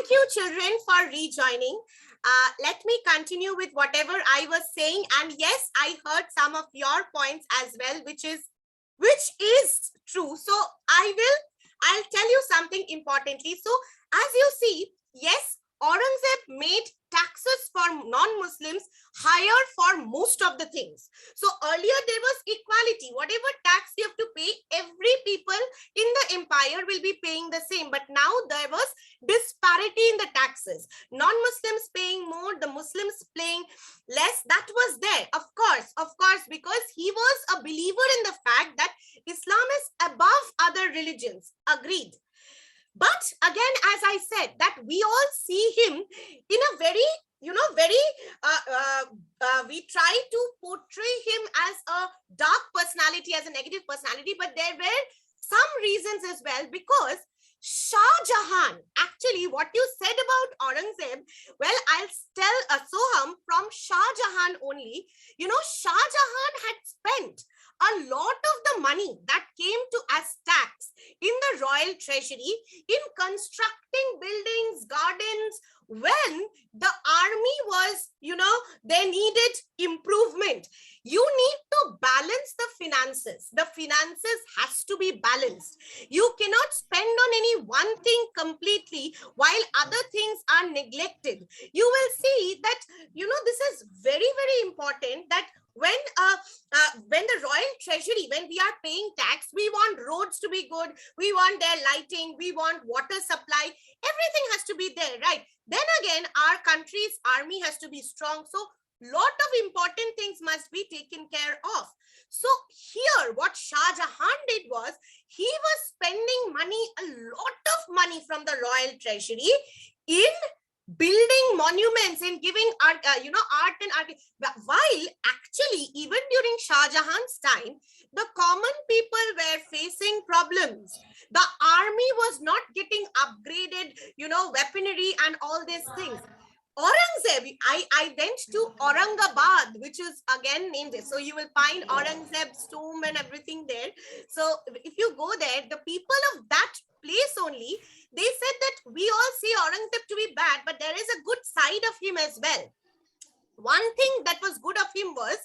Thank you, children, for rejoining. Let me continue with whatever I was saying. And yes, I heard some of your points as well, which is true. So I'll tell you something importantly. So as you see, yes, Aurangzeb made taxes for non-Muslims higher for most of the things. So earlier there was equality. Whatever tax you have to pay, every people in the empire will be paying the same. But now there was disparity in the taxes. Non-Muslims paying more, the Muslims paying less. That was there, of course, because he was a believer in the fact that Islam is above other religions. Agreed. But again, as I said, that we all see him in a very, we try to portray him as a dark personality, as a negative personality, but there were some reasons as well, because Shah Jahan, actually what you said about Aurangzeb, well, I'll tell Soham from Shah Jahan only. Shah Jahan had spent a lot of the money that came to as tax in the royal treasury in constructing buildings, gardens, when the army was, they needed improvement. You need to balance the finances. The finances has to be balanced. You cannot spend on any one thing completely while other things are neglected. You will see that, this is very, very important, that when the royal treasury, when we are paying tax, we want roads to be good, we want their lighting, we want water supply, everything has to be there, right? Then again, our country's army has to be strong. So lot of important things must be taken care of. So here what Shah Jahan did was, he was spending money, a lot of money from the royal treasury in building monuments, in giving art, art and art. While actually, even during Shah Jahan's time, the common people were facing problems. The army was not getting upgraded, weaponry and all these things. Aurangzeb, I went to Aurangabad, which is again named this. So you will find Aurangzeb's tomb and everything there. So if you go there, the people of that place only, they said that we all see Aurangzeb to be bad, but there is a good side of him as well. One thing that was good of him was,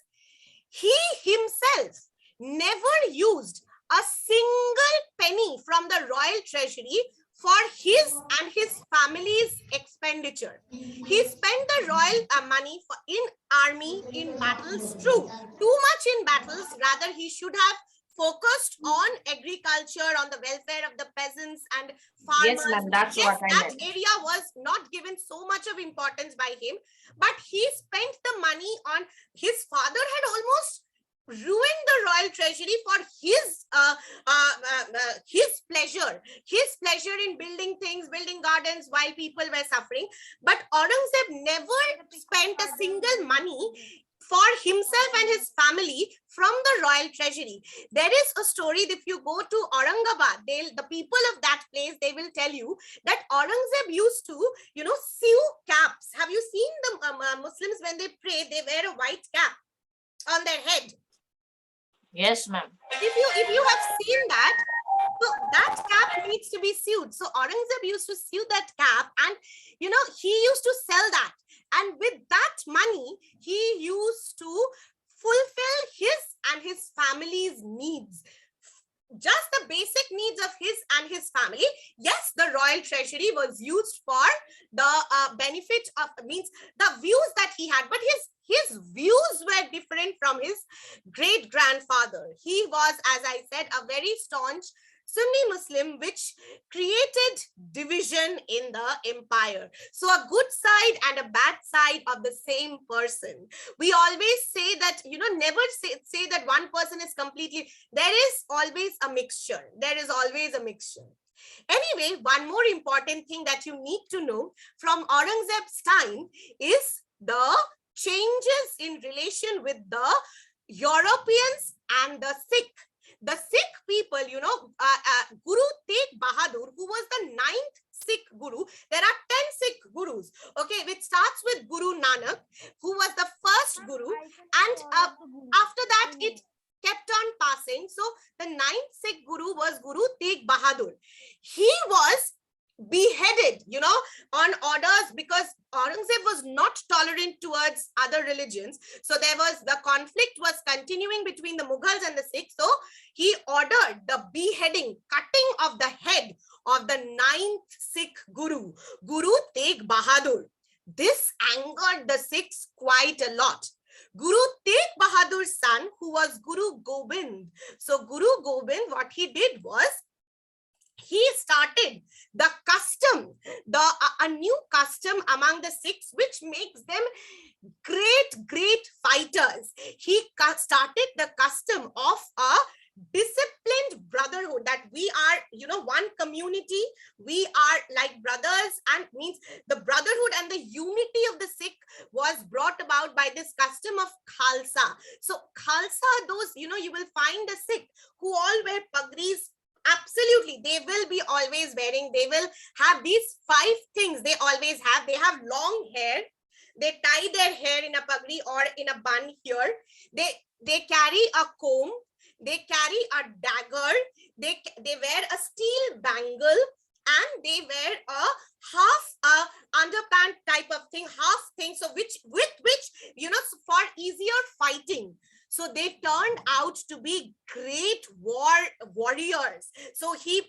he himself never used a single penny from the royal treasury for his and his family's expenditure. He spent the royal money in army, in battles, true, too much in battles. Rather, he should have focused on agriculture, on the welfare of the peasants and farmers. Yes, ma'am, that's what I meant. That area was not given so much of importance by him, but he spent the money on, his father had almost ruined the royal treasury for his pleasure in building things, building gardens while people were suffering. But Aurangzeb never spent a single money for himself and his family from the royal treasury. There is a story, if you go to Aurangabad, the people of that place, they will tell you that Aurangzeb used to, sew caps. Have you seen the Muslims when they pray, they wear a white cap on their head? Yes, ma'am. If you have seen that, so that cap needs to be sewed. So Aurangzeb used to sew that cap, and he used to sell that. And with that money, he used to fulfill his and his family's needs. Just the basic needs of his and his family. Yes, the royal treasury was used for the benefit of, means the views that he had, but his views were different from his great-grandfather. He was, as I said, a very staunch Sunni Muslim, which created division in the empire. So a good side and a bad side of the same person. We always say that, never say that one person is completely, there is always a mixture. There is always a mixture. Anyway, one more important thing that you need to know from Aurangzeb's time is the changes in relation with the Europeans and the Sikh. The Sikh people, Guru Tegh Bahadur, who was the 9th Sikh Guru. There are 10 Sikh Gurus, okay, which starts with Guru Nanak, who was the first Guru, and after that it kept on passing. So the 9th Sikh Guru was Guru Tegh Bahadur. He was beheaded. on orders, because Aurangzeb was not tolerant towards other religions. So the conflict was continuing between the Mughals and the Sikhs. So he ordered the beheading, cutting of the head of the 9th Sikh Guru, Guru Tegh Bahadur. This angered the Sikhs quite a lot. Guru Tegh Bahadur's son, who was Guru Gobind. So Guru Gobind, what he did was, he started the custom, a new custom among the Sikhs, which makes them great fighters. He started the custom of a disciplined brotherhood, that we are, one community, we are like brothers, and means the brotherhood and the unity of the Sikh was brought about by this custom of Khalsa. So Khalsa, those, you will find a Sikh who all wear pagris. Absolutely, they will be always wearing, they will have these 5 things they always have. They have long hair, they tie their hair in a pagri or in a bun here, they carry a comb, they carry a dagger, they wear a steel bangle, and they wear a half underpant type of thing, half thing, so with which for easier fighting. So they turned out to be great warriors. So he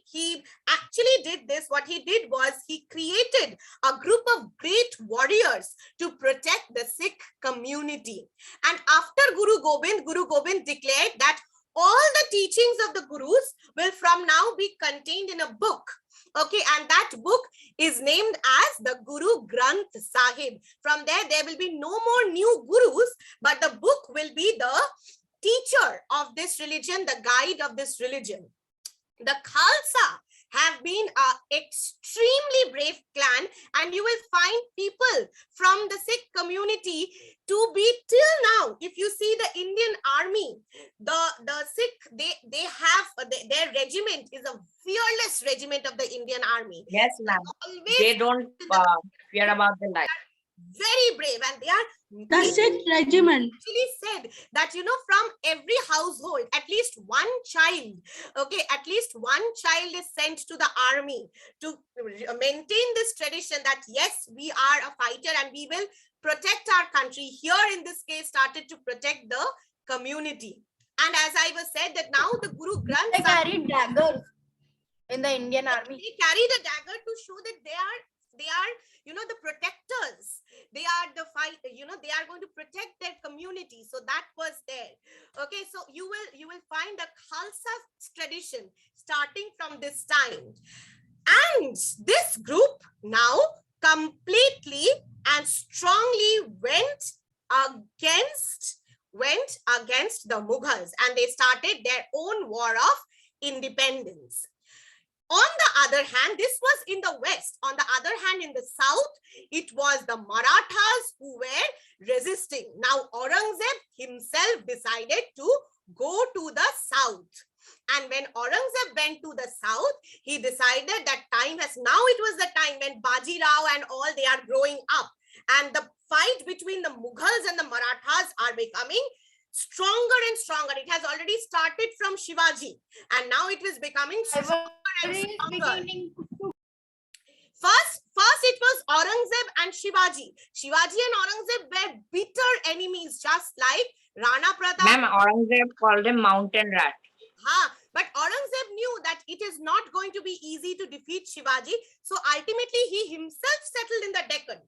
actually did this. What he did was, he created a group of great warriors to protect the Sikh community. And after Guru Gobind declared that all the teachings of the Gurus will from now be contained in a book. Okay, and that book is named as the Guru Granth Sahib. From there will be no more new Gurus, but the book will be the teacher of this religion, the guide of this religion. The Khalsa have been an extremely brave clan, and you will find people from the Sikh community to be till now. If you see the Indian army, the Sikh, they have their regiment is a fearless regiment of the Indian army. Yes, ma'am. They don't fear about the life. Very brave, and they are The Sikh regiment actually said that from every household, at least one child, at least one child is sent to the army to maintain this tradition that yes, we are a fighter and we will protect our country. Here in this case started to protect the community. And as I was said, that now the Guru Granth they carried daggers in the Indian army. They carry the dagger to show that they are the protectors. They are the fight, they are going to protect their community. So that was there. Okay, so you will find the Khalsa tradition starting from this time. And this group now completely and strongly went against the Mughals, and they started their own war of independence. On the other hand, this was in the west. On the other hand, in the south, it was the Marathas who were resisting. Now, Aurangzeb himself decided to go to the south. And when Aurangzeb went to the south, he decided that it was the time when Baji Rao and all, they are growing up. And the fight between the Mughals and the Marathas are becoming stronger and stronger. It has already started from Shivaji, and now it is becoming stronger and stronger. First it was Aurangzeb and Shivaji. Shivaji and Aurangzeb were bitter enemies, just like Rana Pratap. Ma'am, Aurangzeb called him mountain rat. But Aurangzeb knew that it is not going to be easy to defeat Shivaji. So ultimately, he himself settled in the Deccan.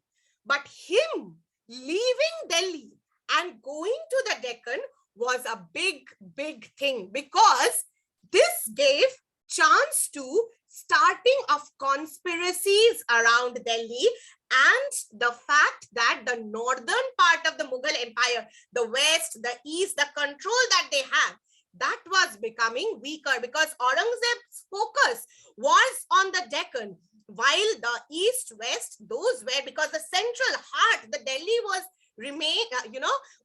But him leaving Delhi and going to the Deccan was a big thing, because this gave chance to starting of conspiracies around Delhi, and the fact that the northern part of the Mughal Empire, the west, the east, the control that they have, that was becoming weaker, because Aurangzeb's focus was on the Deccan, while the east, west, those were, because the central heart, the Delhi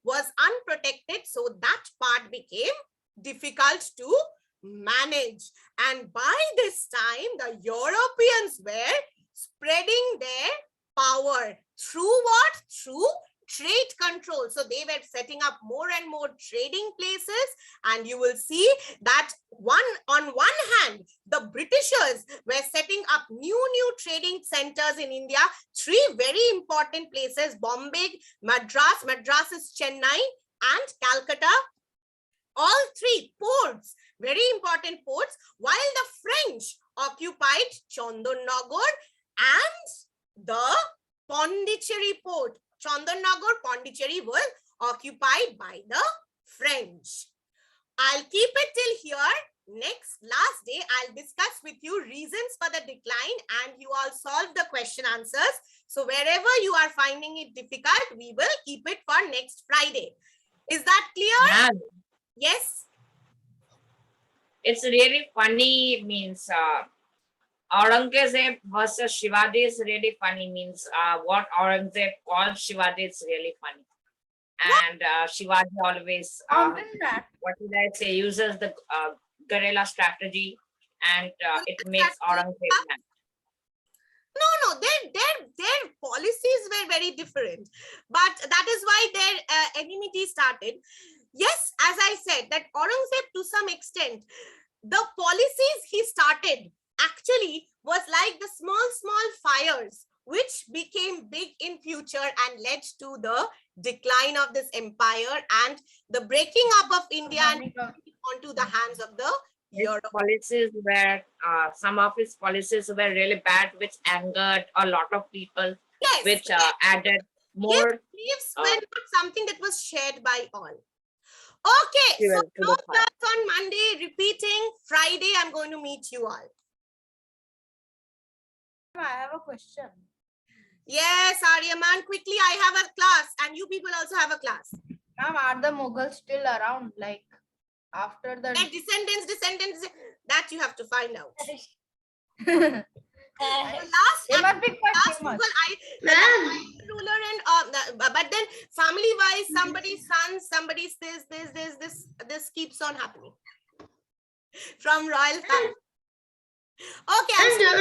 was unprotected. So that part became difficult to manage. And by this time, the Europeans were spreading their power through what? Through trade control. So they were setting up more and more trading places, and you will see that on one hand, the Britishers were setting up new trading centers in India. 3 very important places: Bombay, Madras is Chennai, and Calcutta. All 3 ports, very important ports, while the French occupied Chandanagar and the Pondicherry port. Chandanagar, Pondicherry were occupied by the French. I'll keep it till here. Last day, I'll discuss with you reasons for the decline, and you all solve the question answers. So wherever you are finding it difficult, we will keep it for next Friday. Is that clear? Ma'am, Yes. it's really funny. Means Aurangzeb versus Shivaji is really funny. Means what Aurangzeb called Shivaji is really funny. And Shivaji always, that. what did I say, uses the guerrilla strategy, and it makes Aurangzeb mad. No, their policies were very different, but that is why their enmity started. Yes, as I said, that Aurangzeb, to some extent, the policies he started actually was like the small fires which became big in future and led to the decline of this empire and the breaking up of India and onto the hands of the His Europe. policies were, some of his policies were really bad, which angered a lot of people, Yes, which yes. added more Beliefs were not something that was shared by all. Okay, fuel so to no the fire. class on Monday, repeating. Friday, I'm going to meet you all. I have a question. Yes, Aryaman, quickly, I have a class and you people also have a class. Ma'am, are the Mughals still around? Like after the Their descendants, that you have to find out. they must be quite Last famous. ruler and but then family wise, somebody's son, somebody's this keeps on happening from royal family. Okay,